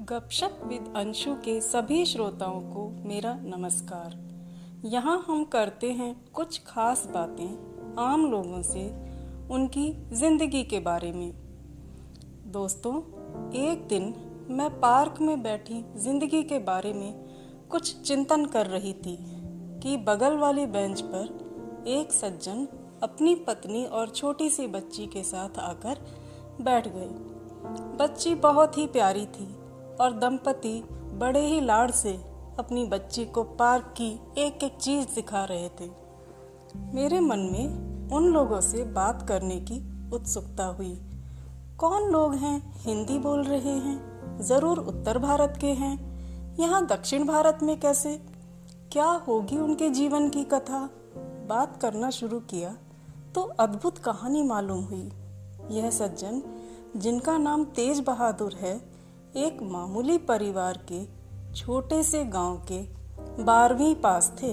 गपशप विद अंशु के सभी श्रोताओं को मेरा नमस्कार। यहाँ हम करते हैं कुछ खास बातें आम लोगों से उनकी जिंदगी के बारे में। दोस्तों, एक दिन मैं पार्क में बैठी जिंदगी के बारे में कुछ चिंतन कर रही थी कि बगल वाली बेंच पर एक सज्जन अपनी पत्नी और छोटी सी बच्ची के साथ आकर बैठ गए। बच्ची बहुत ही प्यारी थी और दंपति बड़े ही लाड से अपनी बच्ची को पार्क की एक एक चीज दिखा रहे थे। मेरे मन में उन लोगों से बात करने की उत्सुकता हुई। कौन लोग हैं, हिंदी बोल रहे हैं, जरूर उत्तर भारत के हैं, यहाँ दक्षिण भारत में कैसे, क्या होगी उनके जीवन की कथा। बात करना शुरू किया तो अद्भुत कहानी मालूम हुई। यह सज्जन, जिनका नाम तेज बहादुर है, एक मामूली परिवार के छोटे से गांव के 12वीं पास थे।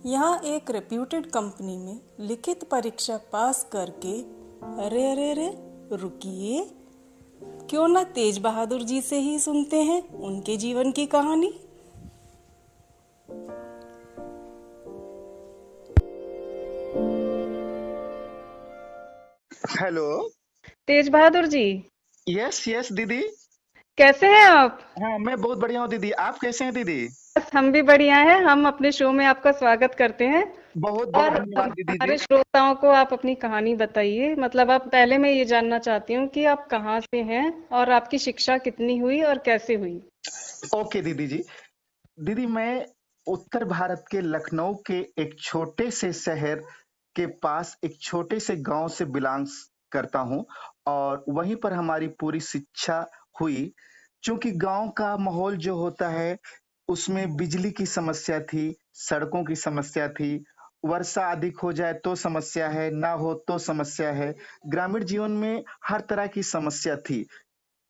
यहाँ एक रेप्यूटेड कंपनी में लिखित परीक्षा पास करके अरे रुकिए, क्यों ना तेज बहादुर जी से ही सुनते हैं उनके जीवन की कहानी। हेलो। तेज बहादुर जी, यस यस दीदी। कैसे हैं आप? हाँ, मैं बहुत बढ़िया हूँ दीदी। आप कैसे हैं दीदी? बस हम भी बढ़िया हैं। हम अपने शो में आपका स्वागत करते हैं। बहुत बहुत और धन्यवाद दीदी जी। हमारे श्रोताओं को आप अपनी कहानी बताइए। मतलब आप पहले मैं ये जानना चाहती हूँ कि आप कहाँ से हैं और आपकी शिक्षा कितनी हुई और कैसे हुई। ओके दीदी जी। दीदी, मैं उत्तर भारत के लखनऊ के एक छोटे से शहर के पास एक छोटे से गांव से बिलोंग्स करता हूं और वहीं पर हमारी पूरी शिक्षा हुई। क्योंकि गांव का माहौल जो होता है उसमें बिजली की समस्या थी, सड़कों की समस्या थी, वर्षा अधिक हो जाए तो समस्या है, ना हो तो समस्या है। ग्रामीण जीवन में हर तरह की समस्या थी।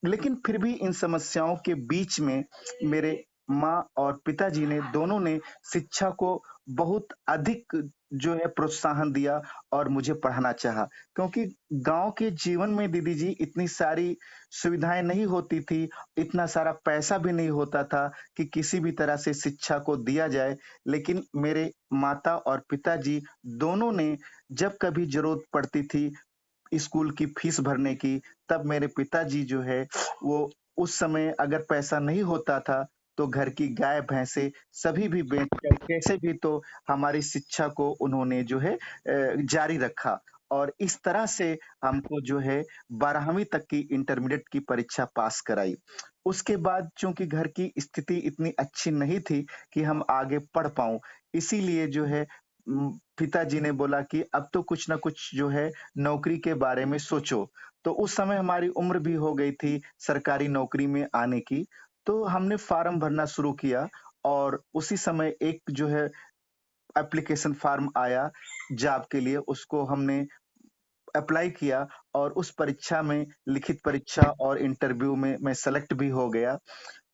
लेकिन फिर भी इन समस्याओं के बीच में मेरे माँ और पिताजी ने दोनों ने शिक्षा को बहुत अधिक जो है प्रोत्साहन दिया और मुझे पढ़ाना चाहा। क्योंकि गांव के जीवन में दीदी जी इतनी सारी सुविधाएं नहीं होती थी, इतना सारा पैसा भी नहीं होता था कि किसी भी तरह से शिक्षा को दिया जाए। लेकिन मेरे माता और पिताजी दोनों ने जब कभी जरूरत पड़ती थी स्कूल की फीस भरने की, तब मेरे पिताजी जो है वो उस समय अगर पैसा नहीं होता था तो घर की गाय भैंसे सभी भी बेचकर कैसे भी तो हमारी शिक्षा को उन्होंने जो है जारी रखा। और इस तरह से हमको जो है 12वीं तक की इंटरमीडिएट की परीक्षा पास कराई। उसके बाद चूंकि घर की स्थिति इतनी अच्छी नहीं थी कि हम आगे पढ़ पाऊं, इसीलिए जो है पिताजी ने बोला कि अब तो कुछ ना कुछ जो है नौकरी के बारे में सोचो। तो उस समय हमारी उम्र भी हो गई थी सरकारी नौकरी में आने की। तो हमने फॉर्म भरना शुरू किया और उसी समय एक जो है एप्लीकेशन फॉर्म आया जॉब के लिए, उसको हमने अप्लाई किया और उस परीक्षा में लिखित परीक्षा और इंटरव्यू में मैं सेलेक्ट भी हो गया।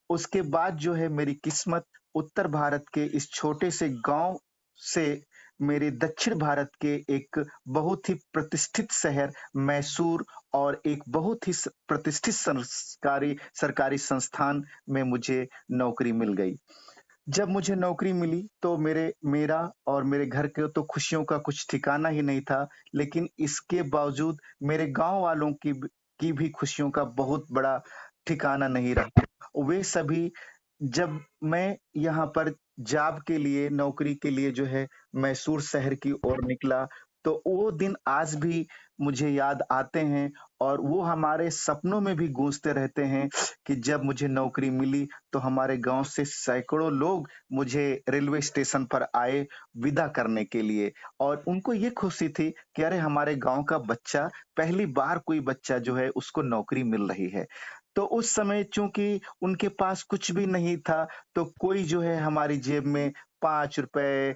उसके बाद जो है मेरी किस्मत उत्तर भारत के इस छोटे से गांव से मेरे दक्षिण भारत के एक बहुत ही प्रतिष्ठित शहर मैसूर और एक बहुत ही प्रतिष्ठित सरकारी सरकारी संस्थान में मुझे नौकरी मिल गई। जब मुझे नौकरी मिली तो मेरा और मेरे घर के तो खुशियों का कुछ ठिकाना ही नहीं था। लेकिन इसके बावजूद मेरे गांव वालों की भी खुशियों का बहुत बड़ा ठिकाना नहीं रहा। वे सभी, जब मैं यहाँ पर जॉब के लिए नौकरी के लिए जो है मैसूर शहर की ओर निकला, तो वो दिन आज भी मुझे याद आते हैं और वो हमारे सपनों में भी गूंजते रहते हैं कि जब मुझे नौकरी मिली तो हमारे गांव से सैकड़ों लोग मुझे रेलवे स्टेशन पर आए विदा करने के लिए। और उनको ये खुशी थी कि अरे हमारे गांव का बच्चा, पहली बार कोई बच्चा जो है उसको नौकरी मिल रही है। तो उस समय चूंकि उनके पास कुछ भी नहीं था, तो कोई जो है हमारी जेब में 5 रुपए,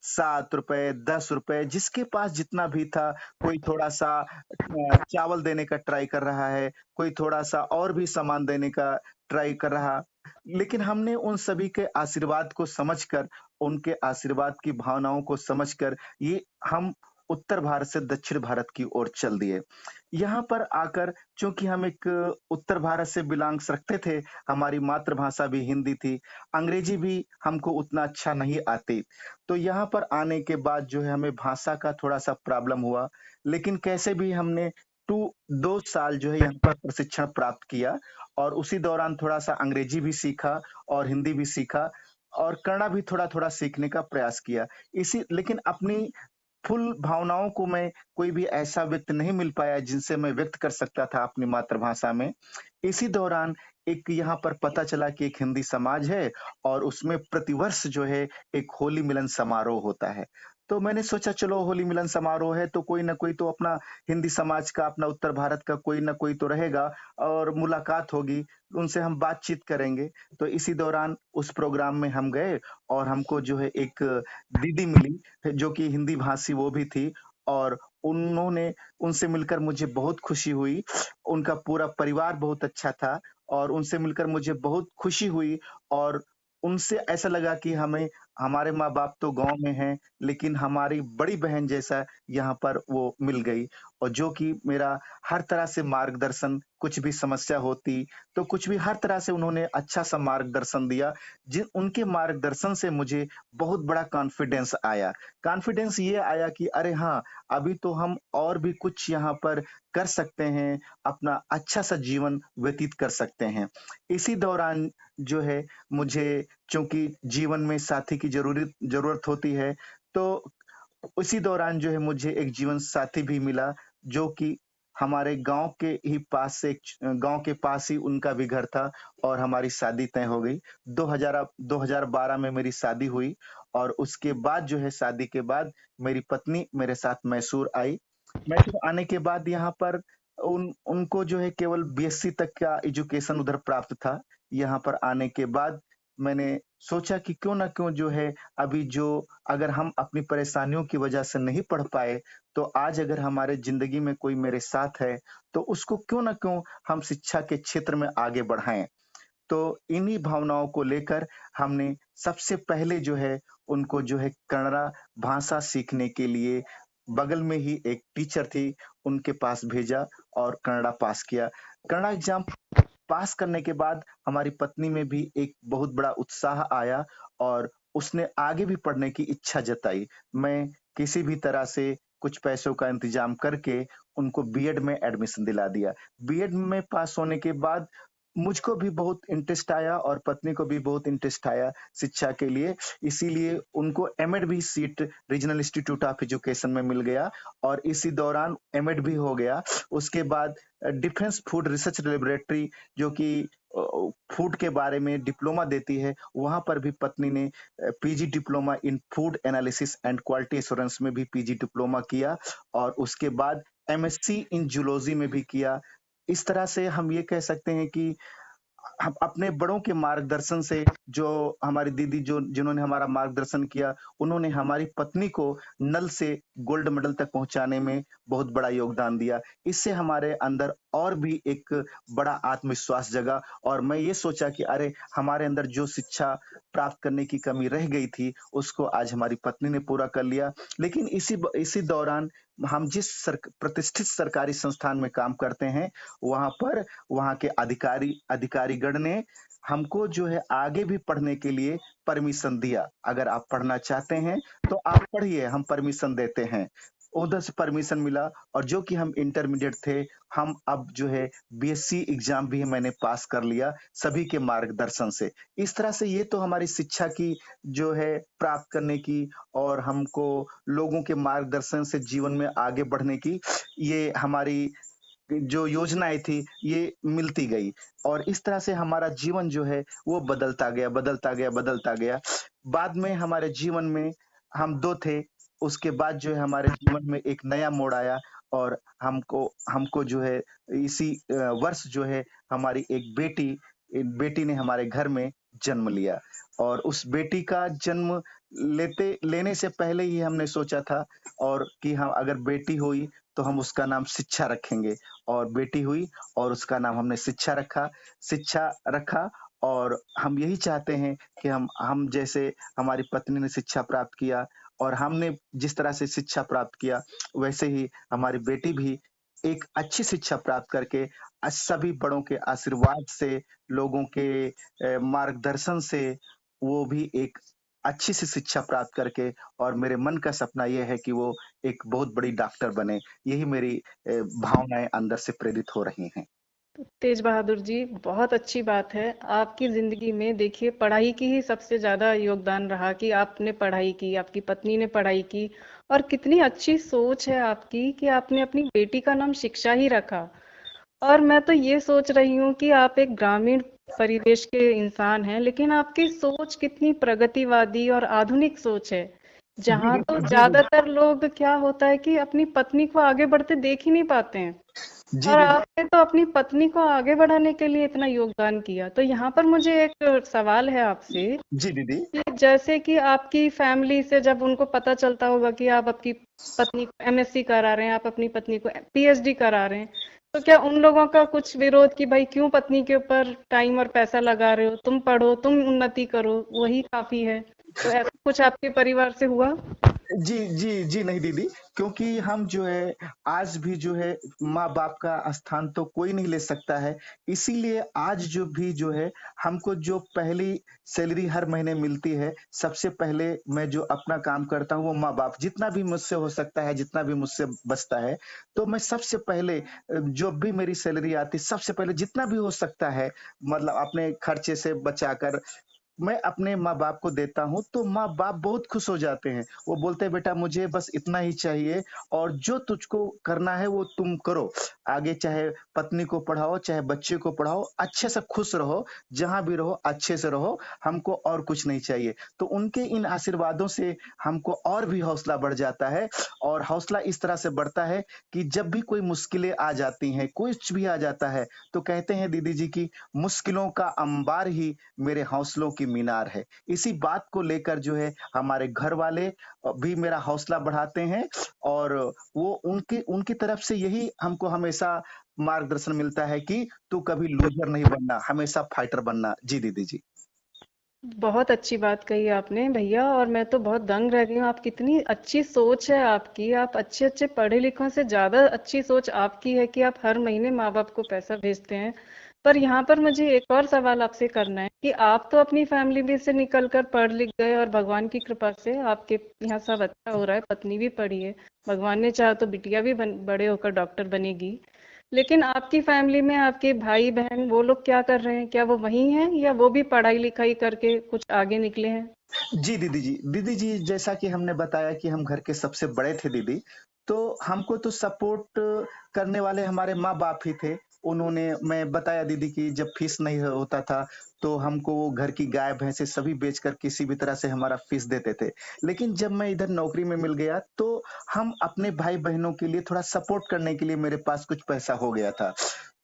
7 रुपए, 10 रुपए, जिसके पास जितना भी था, कोई थोड़ा सा चावल देने का ट्राई कर रहा है, कोई थोड़ा सा और भी सामान देने का ट्राई कर रहा। लेकिन हमने उन सभी के आशीर्वाद को समझकर, उनके आशीर्वाद की भावनाओं को समझकर, ये हम उत्तर भारत से दक्षिण भारत की ओर चल दिए। यहाँ पर आकर चूँकि हम एक उत्तर भारत से बिलॉन्ग्स रखते थे, हमारी मातृभाषा भी हिंदी थी, अंग्रेजी भी हमको उतना अच्छा नहीं आती। तो यहाँ पर आने के बाद जो है हमें भाषा का थोड़ा-सा प्रॉब्लम हुआ, लेकिन कैसे भी हमने 2 साल जो है यहाँ पर प्रशिक्षण प्राप्त किया और उसी दौरान थोड़ा-सा अंग्रेजी भी सीखा और हिंदी भी सीखा और कन्नड़ा भी थोड़ा-थोड़ा सीखने का प्रयास किया। इसी लेकिन अपनी फुल भावनाओं को मैं कोई भी ऐसा व्यक्ति नहीं मिल पाया जिनसे मैं व्यक्त कर सकता था अपनी मातृभाषा में। इसी दौरान एक यहाँ पर पता चला कि एक हिंदी समाज है और उसमें प्रतिवर्ष जो है एक होली मिलन समारोह होता है। तो मैंने सोचा चलो होली मिलन समारोह है तो कोई न कोई तो अपना हिंदी समाज का, अपना उत्तर भारत का कोई न कोई तो रहेगा और मुलाकात होगी, उनसे हम बातचीत करेंगे। तो इसी दौरान उस प्रोग्राम में हम गए और हमको जो है एक दीदी मिली जो कि हिंदी भाषी वो भी थी और उन्होंने उनसे मिलकर मुझे बहुत खुशी हुई। उनका पूरा परिवार बहुत अच्छा था और उनसे मिलकर मुझे बहुत खुशी हुई और उनसे ऐसा लगा कि हमें हमारे माँ-बाप तो गाँव में हैं, लेकिन हमारी बड़ी बहन जैसा यहाँ पर वो मिल गई और जो कि मेरा हर तरह से मार्गदर्शन, कुछ भी समस्या होती, तो कुछ भी हर तरह से उन्होंने अच्छा-सा मार्गदर्शन दिया। जिन उनके मार्गदर्शन से मुझे बहुत बड़ा कॉन्फिडेंस आया। कॉन्फिडेंस ये आया कि अरे हाँ, अभी तो हम और भी कुछ यहाँ पर कर सकते हैं, अपना अच्छा-सा जीवन व्यतीत कर सकते हैं। इसी दौरान जो है मुझे चूँकि जीवन में साथी की ज़रूरत होती है, तो उसी दौरान जो है मुझे एक जीवन साथी भी मिला, जो कि हमारे गाँव के ही पास से गाँव के पास ही उनका भी घर था और हमारी शादी तय हो गई। 2012 में मेरी शादी हुई और उसके बाद जो है शादी के बाद मेरी पत्नी मेरे साथ मैसूर आई। मैसूर आने के बाद यहाँ पर उनको जो है केवल बीएससी तक का एजुकेशन उधर प्राप्त था। यहाँ पर आने के बाद मैंने सोचा कि क्यों ना क्यों जो है अभी जो अगर हम अपनी परेशानियों की वजह से नहीं पढ़ पाए, तो आज अगर हमारे ज़िंदगी में कोई मेरे साथ है, तो उसको क्यों ना क्यों हम शिक्षा के क्षेत्र में आगे बढ़ाएँ। तो इन्हीं भावनाओं को लेकर हमने सबसे पहले जो है उनको जो है कन्नड़ा भाषा सीखने के लिए बगल में ही एक टीचर थी, उनके पास भेजा और कन्नड़ा पास किया। कन्नड़ा एग्ज़ाम पास करने के बाद हमारी पत्नी में भी एक बहुत बड़ा उत्साह आया और उसने आगे भी पढ़ने की इच्छा जताई। मैं किसी भी तरह से कुछ पैसों का इंतज़ाम करके उनको बीएड में एडमिशन दिला दिया। बीएड में पास होने के बाद मुझको भी बहुत इंटरेस्ट आया और पत्नी को भी बहुत इंटरेस्ट आया शिक्षा के लिए, इसीलिए उनको एमएड भी seat regional institute of education में मिल गया और इसी दौरान एमएड भी हो गया। उसके बाद डिफेंस फूड रिसर्च लैबोरेटरी जो कि फूड के बारे में डिप्लोमा देती है, वहाँ पर भी पत्नी ने PG diploma in food analysis and quality assurance में भी पीजी डिप्लोमा किया और उसके बाद एमएससी इन जूलॉजी में भी किया। इस तरह से हम ये कह सकते हैं कि हम अपने बड़ों के मार्गदर्शन से जो हमारी दीदी जो जिन्होंने हमारा मार्गदर्शन किया, उन्होंने हमारी पत्नी को नल से गोल्ड मेडल तक पहुँचाने में बहुत बड़ा योगदान दिया। इससे हमारे अंदर और भी एक बड़ा आत्मविश्वास जगा और मैं ये सोचा कि अरे! हमारे अंदर जो शिक्षा प्राप्त करने की कमी रह गई थी, उसको आज हमारी पत्नी ने पूरा कर लिया। लेकिन इसी दौरान हम जिस प्रतिष्ठित सरकारी संस्थान में काम करते हैं, वहाँ पर वहाँ के अधिकारीगण ने हमको जो है आगे भी पढ़ने के लिए परमिशन दिया। अगर आप पढ़ना चाहते हैं, तो आप पढ़िए, हम परमिशन देते हैं। उधर से परमिशन मिला और जो कि हम इंटरमीडिएट थे, हम अब जो है बीएससी एग्ज़ाम भी मैंने पास कर लिया, सभी के मार्गदर्शन से। इस तरह से ये तो हमारी शिक्षा की जो है प्राप्त करने की और हमको लोगों के मार्गदर्शन से जीवन में आगे बढ़ने की, ये हमारी जो योजनाएँ थी, ये मिलती गई और इस तरह से हमारा जीवन जो है, वो बदलता गया, बदलता गया, बदलता गया। बाद में हमारे जीवन में हम 2 थे, उसके बाद जो है हमारे जीवन में एक नया मोड़ आया और हमको हमको जो है इसी वर्ष जो है हमारी एक बेटी ने हमारे घर में जन्म लिया और उस बेटी का जन्म लेने से पहले ही हमने सोचा था और कि हाँ, अगर बेटी हुई, तो हम उसका नाम शिक्षा रखेंगे। और बेटी हुई और उसका नाम हमने शिक्षा रखा और हम यही चाहते हैं कि हम जैसे हमारी पत्नी ने शिक्षा प्राप्त किया और हमने जिस तरह से शिक्षा प्राप्त किया, वैसे ही हमारी बेटी भी एक अच्छी शिक्षा प्राप्त करके सभी बड़ों के आशीर्वाद से, लोगों के मार्गदर्शन से वो भी एक अच्छी सी शिक्षा प्राप्त करके और मेरे मन का सपना ये है कि वो एक बहुत बड़ी डॉक्टर बने। यही मेरी भावनाएँ अंदर से प्रेरित हो रही हैं। तेज बहादुर जी, बहुत अच्छी बात है। आपकी ज़िंदगी में देखिए पढ़ाई की ही सबसे ज़्यादा योगदान रहा कि आपने पढ़ाई की, आपकी पत्नी ने पढ़ाई की और कितनी अच्छी सोच है आपकी कि आपने अपनी बेटी का नाम शिक्षा ही रखा। और मैं तो ये सोच रही हूँ कि आप एक ग्रामीण परिवेश के इंसान हैं, लेकिन आपकी सोच कितनी प्रगतिवादी और आधुनिक सोच है। जी, जहाँ तो जी, दीदी। ज्यादातर लोग क्या होता है कि अपनी पत्नी को आगे बढ़ते देख ही नहीं पाते हैं। जी, और दीदी। आपने तो अपनी पत्नी को आगे बढ़ाने के लिए इतना योगदान किया। तो यहाँ पर मुझे एक सवाल है आपसे जी, दीदी। कि जैसे कि आपकी फैमिली से जब उनको पता चलता होगा कि आप आपकी पत्नी को एमएससी करा रहे हैं, आप अपनी पत्नी को पीएचडी करा रहे हैं, तो क्या उन लोगों का कुछ विरोध कि भाई क्यों पत्नी के ऊपर टाइम और पैसा लगा रहे हो, तुम पढ़ो, तुम उन्नति करो, वही काफी है? तो ऐसा कुछ आपके परिवार से हुआ? जी, जी, जी नहीं दीदी, क्योंकि हम जो है आज भी जो है माँ-बाप का स्थान तो कोई नहीं ले सकता है। इसीलिए आज जो भी जो है हमको जो पहली सैलरी हर महीने मिलती है, सबसे पहले मैं जो अपना काम करता हूँ वो माँ-बाप जितना भी मुझसे हो सकता है, जितना भी मुझसे बचता है, तो मैं सबसे पहले जो भी मेरी सैलरी आती है, सबसे पहले जितना भी हो सकता है मतलब अपने खर्चे से बचाकर मैं अपने माँ-बाप को देता हूँ, तो माँ-बाप बहुत खुश हो जाते हैं। वो बोलते हैं, "बेटा मुझे बस इतना ही चाहिए और जो तुझको करना है वो तुम करो। आगे चाहे पत्नी को पढ़ाओ, चाहे बच्चे को पढ़ाओ, अच्छे से खुश रहो, जहाँ भी रहो अच्छे से रहो, हमको और कुछ नहीं चाहिए।" तो उनके इन आशीर्वादों से हमको और भी हौसला बढ़ जाता है और हौसला इस तरह से बढ़ता है कि जब भी कोई मुश्किलें आ जाती हैं, कुछ भी आ जाता है, तो कहते हैं दीदी जी कि मुश्किलों का अंबार ही मेरे हौसलों की मीनार है। इसी बात को लेकर जो है हमारे घर वाले भी मेरा हौसला बढ़ाते हैं और वो उनकी उनकी तरफ से यही हमको हमेशा मार्गदर्शन मिलता है कि तू कभी लूज़र नहीं बनना, हमेशा फाइटर बनना। जी, दीदी जी। बहुत अच्छी बात कही आपने भैया, और मैं तो बहुत दंग रह गई हूँ। आप कितनी अच्छी सोच है आपकी। आप अच्छे अच्छे पढ़े लिखों से ज्यादा अच्छी सोच आपकी है कि आप हर महीने माँ बाप को पैसा भेजते हैं। पर यहाँ पर मुझे एक और सवाल आपसे करना है कि आप तो अपनी फैमिली में से निकल कर पढ़ लिख गए और भगवान की कृपा से आपके यहाँ सब अच्छा हो रहा है, पत्नी भी पढ़ी है, भगवान ने चाहा तो बिटिया भी बड़े होकर डॉक्टर बनेगी। लेकिन आपकी फैमिली में आपके भाई बहन वो लोग क्या कर रहे हैं? क्या वो वही हैं या वो भी पढ़ाई लिखाई करके कुछ आगे निकले हैं? जी, दीदी जी। दीदी जी, जैसा कि हमने बताया कि हम घर के सबसे बड़े थे दीदी, तो हमको तो सपोर्ट करने वाले हमारे माँ-बाप ही थे। उन्होंने मैं बताया दीदी कि जब फीस नहीं होता था, तो हमको वो घर की गाय-भैंसे सभी बेचकर किसी भी तरह से हमारा फीस देते थे। लेकिन जब मैं इधर नौकरी में मिल गया, तो हम अपने भाई-बहनों के लिए थोड़ा सपोर्ट करने के लिए मेरे पास कुछ पैसा हो गया था।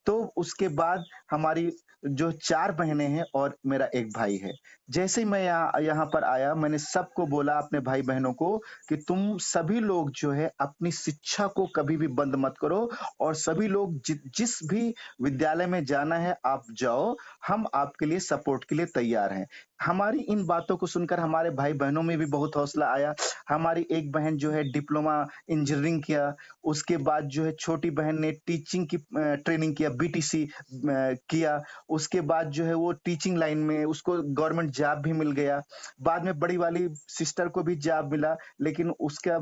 तो उसके बाद हमारी जो 4 बहनें हैं और मेरा 1 भाई है। जैसे ही मैं यहाँ यहाँ पर आया, मैंने सबको बोला अपने भाई-बहनों को कि तुम सभी लोग जो है अपनी शिक्षा को कभी भी बंद मत करो और सभी लोग जिस भी विद्यालय में जाना है आप जाओ, हम आपके लिए सपोर्ट के लिए तैयार हैं। हमारी इन बातों को सुनकर हमारे भाई-बहनों में भी बहुत हौसला आया। हमारी एक बहन जो है डिप्लोमा इंजीनियरिंग किया, उसके बाद जो है छोटी बहन ने टीचिंग की ट्रेनिंग किया, बीटीसी किया। उसके बाद जो है वो टीचिंग लाइन में उसको गवर्नमेंट जॉब भी मिल गया। बाद में बड़ी वाली सिस्टर को भी जॉब मिला, लेकिन उसका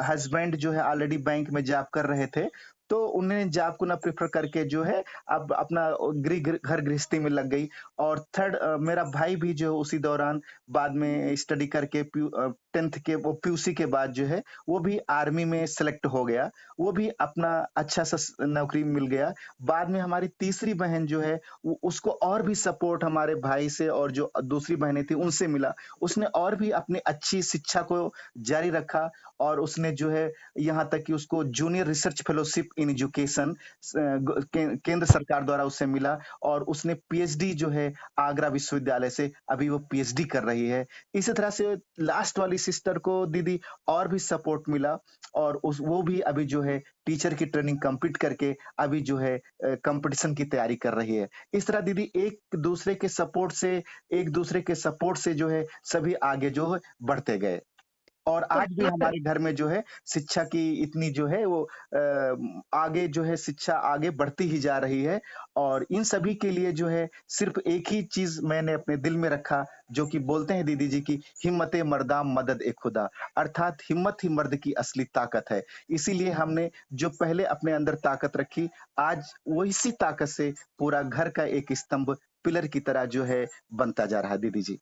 हस्बैंड जो है ऑलरेडी बैंक में जॉब कर रहे थे, तो उन्होंने जॉब को ना प्रेफ़र करके जो है अब अपना घर गृहस्थी में लग गई। और थर्ड मेरा भाई भी जो है उसी दौरान बाद में स्टडी करके 10th के वो पीयूसी के बाद जो है वो भी आर्मी में सेलेक्ट हो गया। वो भी अपना अच्छा-सा नौकरी मिल गया। बाद में हमारी तीसरी बहन जो है उसको और भी सपोर्ट हमारे भाई से और जो दूसरी बहनें थी उनसे मिला। उसने और भी अपनी अच्छी शिक्षा को जारी रखा और उसने जो है यहाँ तक कि उसको junior research fellowship in education केंद्र सरकार द्वारा उसे मिला और उसने पीएचडी जो है आगरा विश्वविद्यालय से अभी वो पीएचडी कर रही है। इसी तरह से लास्ट वाली सिस्टर को दीदी और भी सपोर्ट मिला और उस वो भी अभी जो है टीचर की ट्रेनिंग कंप्लीट करके अभी जो है कंपटीशन की तैयारी कर रही है। इस तरह दीदी एक दूसरे के सपोर्ट से जो है सभी आगे जो है बढ़ते गए। और तो आज भी भैया हमारे घर में जो है शिक्षा की इतनी जो है वो आगे जो है शिक्षा आगे बढ़ती ही जा रही है। और इन सभी के लिए जो है सिर्फ एक ही चीज मैंने अपने दिल में रखा, जो कि बोलते हैं दीदी जी की हिम्मत मर्दा मदद ए खुदा, अर्थात हिम्मत ही मर्द की असली ताकत है। इसीलिए हमने जो पहले अपने अंदर ताकत रखी, आज वही सी ताकत से पूरा घर का एक स्तंभ पिलर की तरह जो है बनता जा रहा है दीदी जी।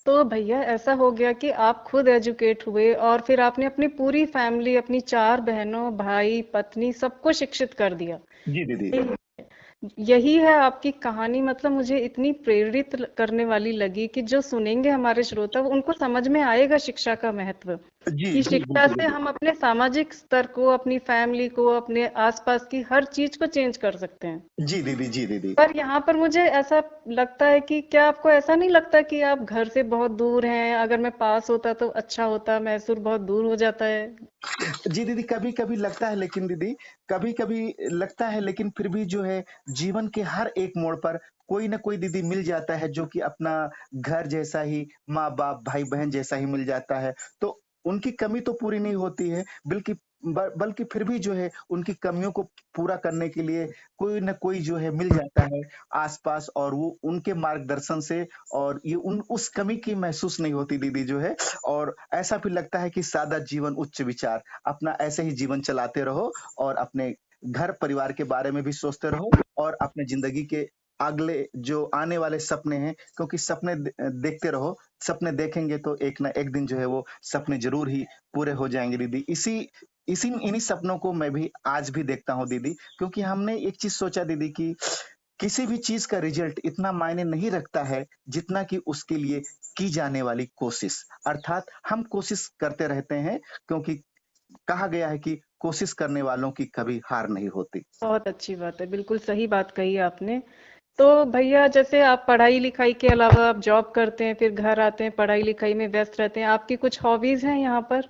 तो भैया ऐसा हो गया कि आप खुद एजुकेट हुए और फिर आपने अपनी पूरी फैमिली, अपनी 4 बहनों, भाई, पत्नी सबको शिक्षित कर दिया। जी दीदी। यही है आपकी कहानी। मतलब मुझे इतनी प्रेरित करने वाली लगी कि जो सुनेंगे हमारे श्रोता वो उनको समझ में आएगा शिक्षा का महत्व, जी कि जी शिक्षा बिल्कुल से दीदी। हम अपने सामाजिक स्तर को, अपनी फैमिली को, अपने आसपास की हर चीज को चेंज कर सकते हैं। जी दीदी, जी दीदी। पर यहाँ पर मुझे ऐसा लगता है कि क्या आपको ऐसा नहीं लगता कि आप घर से बहुत दूर हैं? अगर मैं पास होता तो अच्छा होता, मैसूर बहुत दूर हो जाता है। जी दीदी, कभी-कभी लगता है, लेकिन दीदी कभी-कभी लगता है, लेकिन फिर भी जो है जीवन के हर एक मोड़ पर कोई न कोई दीदी मिल जाता है जो कि अपना घर जैसा ही, माँ-बाप, भाई-बहन जैसा ही मिल जाता है। तो उनकी कमी तो पूरी नहीं होती है, बल्कि फिर भी जो है उनकी कमियों को पूरा करने के लिए कोई न कोई जो है मिल जाता है आस-पास, और वो उनके मार्गदर्शन से, और ये उन उस कमी की महसूस नहीं होती दीदी जो है। और ऐसा भी लगता है कि सादा जीवन उच्च विचार, अपना ऐसे ही जीवन चलाते रहो और अपने घर परिवार के बारे में भी सोचते रहो, और अपने जिंदगी के अगले जो आने वाले सपने हैं, क्योंकि सपने देखते रहो, सपने देखेंगे तो एक ना एक दिन जो है वो सपने जरूर ही पूरे हो जाएंगे दीदी। इसी इसी इन्हीं सपनों को मैं भी आज भी देखता हूँ दीदी, क्योंकि हमने एक चीज सोचा दीदी कि किसी भी चीज का रिजल्ट इतना मायने नहीं रखता है जितना कि उसके लिए की जाने वाली कोशिश। अर्थात हम कोशिश करते रहते हैं, क्योंकि कहा गया है कि कोशिश करने वालों की कभी हार नहीं होती। बहुत अच्छी बात है, बिल्कुल सही बात कही आपने। तो भैया जैसे आप पढ़ाई लिखाई के अलावा आप जॉब करते हैं, फिर घर आते हैं, पढ़ाई लिखाई में व्यस्त रहते हैं, आपकी कुछ हॉबीज हैं यहाँ पर,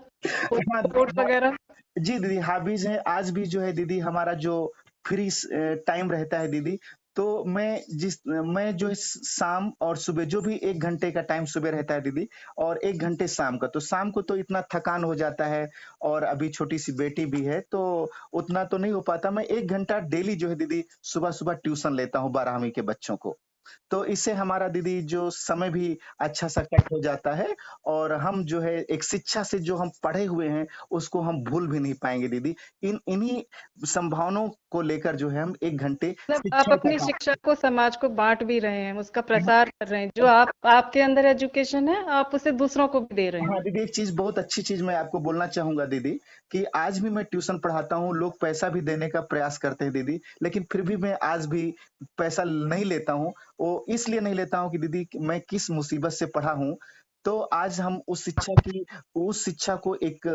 कोई हाँ, स्पोर्ट्स वगैरह? जी दीदी, हॉबीज है आज भी जो है दीदी, हमारा जो फ्री टाइम रहता है दीदी, तो मैं जो है शाम और सुबह जो भी 1 घंटे का टाइम सुबह रहता है दीदी, और 1 घंटे शाम का, तो शाम को तो इतना थकान हो जाता है, और अभी छोटी सी बेटी भी है तो उतना तो नहीं हो पाता। मैं 1 घंटा डेली जो है दीदी सुबह सुबह ट्यूशन लेता हूँ 12वीं के बच्चों को। तो इससे हमारा दीदी जो समय भी अच्छा सा कट हो जाता है, और हम जो है एक शिक्षा से जो हम पढ़े हुए हैं उसको हम भूल भी नहीं पाएंगे दीदी। इन्हीं संभावनाओं को लेकर जो है हम 1 घंटे मतलब आप शिक्षण का अपनी काम। शिक्षा को समाज को बांट भी रहे हैं, उसका प्रसार कर रहे हैं, जो आप आपके अंदर एजुकेशन है आप उसे दूसरों को भी दे रहे हाँ हैं। दीदी, एक चीज बहुत अच्छी चीज मैं आपको बोलना चाहूंगा दीदी, कि आज भी मैं ट्यूशन पढ़ाता हूँ, लोग पैसा भी देने का प्रयास करते हैं दीदी, लेकिन फिर भी मैं आज भी पैसा नहीं लेता हूँ। वो इसलिए नहीं लेता हूँ कि दीदी मैं किस मुसीबत से पढ़ा हूँ। तो आज हम उस शिक्षा को एक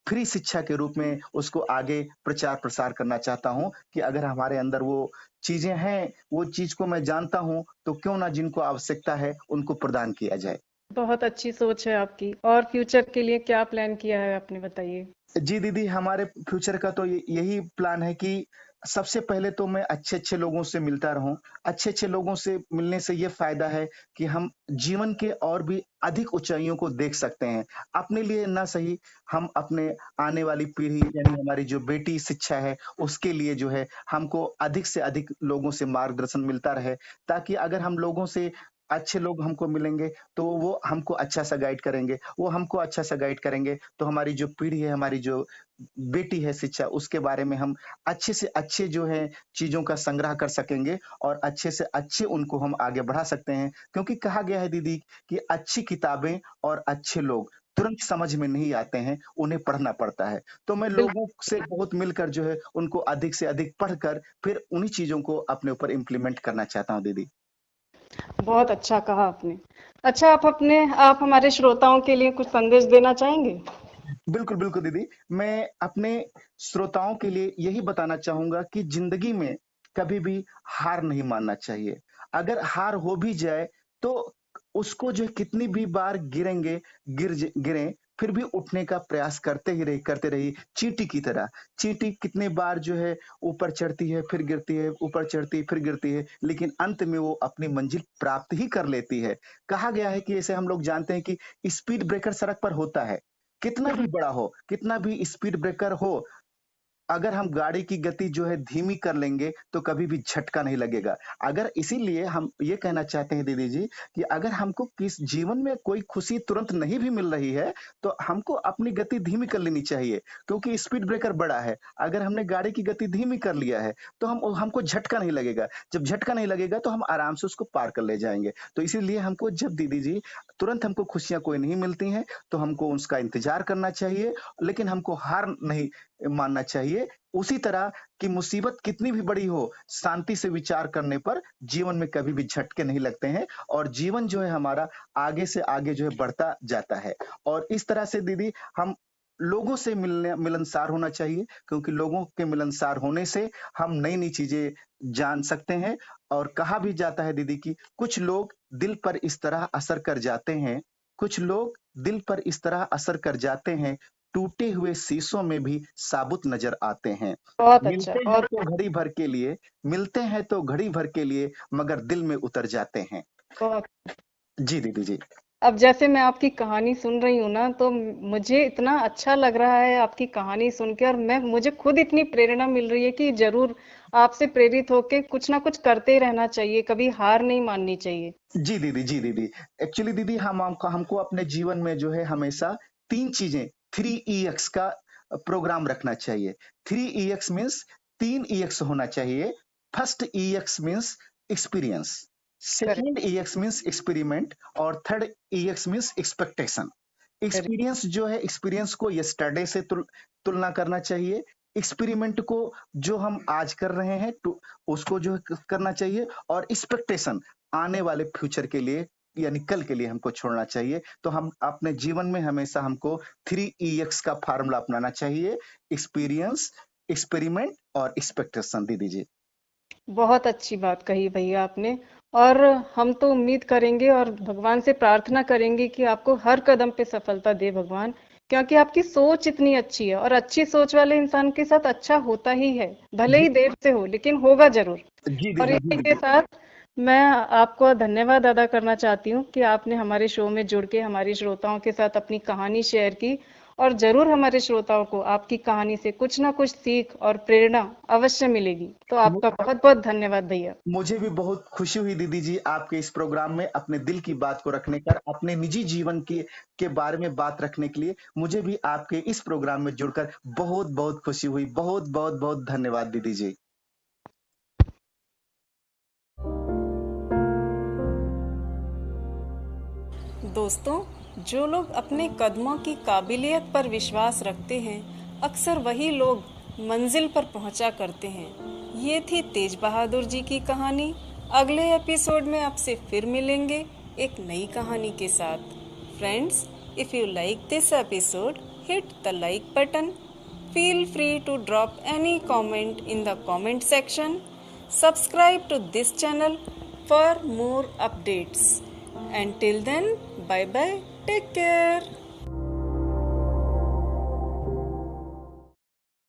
फ्री शिक्षा के रूप में उसको आगे प्रचार प्रसार करना चाहता हूँ, कि अगर हमारे अंदर वो चीजें हैं, वो चीज को मैं जानता हूँ, तो क्यों ना जिनको आवश्यकता है उनको प्रदान किया जाए। बहुत अच्छी सोच है आपकी। और फ्यूचर के लिए क्या प्लान किया है आपने, बताइए। जी दीदी, हमारे फ्यूचर का तो यही प्लान है कि सबसे पहले तो मैं अच्छे-अच्छे लोगों से मिलता रहूँ। अच्छे-अच्छे लोगों से मिलने से ये फ़ायदा है कि हम जीवन के और भी अधिक ऊँचाइयों को देख सकते हैं। अपने लिए ना सही, हम अपने आने वाली पीढ़ी, यानी हमारी जो बेटी शिक्षा है, उसके लिए जो है हमको अधिक से अधिक लोगों से मार्गदर्शन मिलता रहे, ताकि अगर हम लोगों से अच्छे लोग हमको मिलेंगे, तो वो हमको अच्छा-सा गाइड करेंगे, वो हमको अच्छा-सा गाइड करेंगे, तो हमारी जो पीढ़ी है, हमारी जो बेटी है शिक्षा, उसके बारे में हम अच्छे से अच्छे जो है चीज़ों का संग्रह कर सकेंगे, और अच्छे से अच्छे उनको हम आगे बढ़ा सकते हैं। क्योंकि कहा गया है दीदी कि अच्छी किताबें और अच्छे लोग तुरंत समझ में नहीं आते हैं, उन्हें पढ़ना पड़ता है। तो मैं लोगों बिल्कुल। से बहुत मिलकर जो है उनको अधिक से अधिक पढ़कर फिर उन्हीं चीज़ों को अपने ऊपर इम्प्लीमेंट करना चाहता हूँ दीदी। बहुत अच्छा कहा आपने। अच्छा, आप हमारे श्रोताओं के लिए कुछ संदेश देना चाहेंगे? बिल्कुल, बिल्कुल दीदी। मैं अपने श्रोताओं के लिए यही बताना चाहूँगा कि ज़िंदगी में कभी भी हार नहीं मानना चाहिए। अगर हार हो भी जाए, तो उसको जो है कितनी भी बार गिरें, फिर भी उठने का प्रयास करते रहिए, चींटी की तरह। चींटी कितने बार जो है ऊपर चढ़ती है, फिर गिरती है, ऊपर चढ़ती है, फिर गिरती है, लेकिन अंत में वो अपनी मंजिल प्राप्त ही कर लेती है। कहा गया है कि ऐसे हम लोग जानते हैं कि स्पीड ब्रेकर सड़क पर होता है, कितना भी बड़ा हो, कितना भी स्पीड ब्रेकर हो, अगर हम गाड़ी की गति जो है धीमी कर लेंगे तो कभी भी झटका नहीं लगेगा। अगर इसीलिए हम ये कहना चाहते हैं दीदी जी कि अगर हमको किस जीवन में कोई खुशी तुरंत नहीं भी मिल रही है तो हमको अपनी गति धीमी कर लेनी चाहिए, क्योंकि स्पीड ब्रेकर बड़ा है। अगर हमने गाड़ी की गति धीमी कर लिया है तो हमको झटका नहीं लगेगा। जब झटका नहीं लगेगा तो हम आराम से उसको पार कर ले जाएंगे। तो इसीलिए हमको जब दीदी जी तुरंत हमको खुशियां कोई नहीं मिलती हैं तो हमको उसका इंतजार करना चाहिए, लेकिन हमको हार नहीं मानना चाहिए। उसी तरह की मुसीबत कितनी भी बड़ी हो, शांति से विचार करने पर जीवन में कभी भी झटके नहीं लगते हैं और जीवन जो है हमारा आगे से आगे जो है बढ़ता जाता है। और इस तरह से दीदी हम लोगों से मिलनसार होना चाहिए, क्योंकि लोगों के मिलनसार होने से हम नई नई चीजें जान सकते हैं। और कहा भी जाता है दीदी कि कुछ लोग दिल पर इस तरह असर कर जाते हैं, कुछ लोग दिल पर इस तरह असर कर जाते हैं, टूटे हुए शीशों में भी साबुत नजर आते हैं। बहुत अच्छा, मिलते हैं बहुत तो घड़ी भर के लिए, मिलते हैं तो घड़ी भर के लिए, मगर दिल में उतर जाते हैं। बहुत। जी दीदी जी। अब जैसे मैं आपकी कहानी सुन रही हूँ ना, तो मुझे इतना अच्छा लग रहा है आपकी कहानी सुन के, और मुझे खुद इतनी प्रेरणा मिल रही है कि जरूर आपसे प्रेरित होके कुछ ना कुछ करते रहना चाहिए, कभी हार नहीं माननी चाहिए। जी दीदी, जी दीदी। एक्चुअली दीदी हमको अपने जीवन में जो है हमेशा 3 चीजें 3 ईएक्स का प्रोग्राम रखना चाहिए। 3 ईएक्स मीन्स 3 ईएक्स होना चाहिए। First EX means experience, correct, second EX means experiment और third EX means expectation. Correct, experience जो है, एक्सपीरियंस को यस्टरडे से तुलना करना चाहिए। एक्सपेरिमेंट को जो हम आज कर रहे हैं उसको जो है करना चाहिए, और एक्सपेक्टेशन आने वाले फ्यूचर के लिए यानी कल के लिए हमको छोड़ना चाहिए। तो हम अपने जीवन में हमेशा हमको 3 ईएक्स का फार्मूला अपनाना चाहिए। एक्सपीरियंस, एक्सपेरिमेंट और एक्सपेक्टेशन दीदी जी। बहुत अच्छी बात कही भैया आपने। और हम तो उम्मीद करेंगे और भगवान से प्रार्थना करेंगे कि आपको हर कदम पे सफलता दे भगवान, क्योंकि आपकी सोच इतनी अच्छी है, और अच्छी सोच वाले इंसान के साथ अच्छा होता ही है, भले जी ही देर से हो लेकिन होगा जरूर। जी और दीदी, जी इसी के दीदी। साथ मैं आपको धन्यवाद अदा करना चाहती हूँ कि आपने हमारे शो में जुड़ के हमारे श्रोताओं के साथ अपनी कहानी शेयर की, और जरूर हमारे श्रोताओं को आपकी कहानी से कुछ ना कुछ सीख और प्रेरणा अवश्य मिलेगी। तो आपका बहुत बहुत धन्यवाद भैया। मुझे भी बहुत खुशी हुई दीदी जी आपके इस प्रोग्राम में अपने दिल की बात को रखने का, अपने निजी जीवन के बारे में बात रखने के लिए मुझे भी आपके इस प्रोग्राम में जुड़कर बहुत बहुत खुशी हुई। बहुत बहुत बहुत धन्यवाद दीदी जी। दोस्तों, जो लोग अपने कदमों की काबिलियत पर विश्वास रखते हैं, अक्सर वही लोग मंजिल पर पहुंचा करते हैं। ये थी तेज बहादुर जी की कहानी। अगले एपिसोड में आपसे फिर मिलेंगे एक नई कहानी के साथ। Friends, if you like this episode, hit the like button. Feel free to drop any comment in the comment section. Subscribe to this channel for more updates. Until then, bye bye. Take care.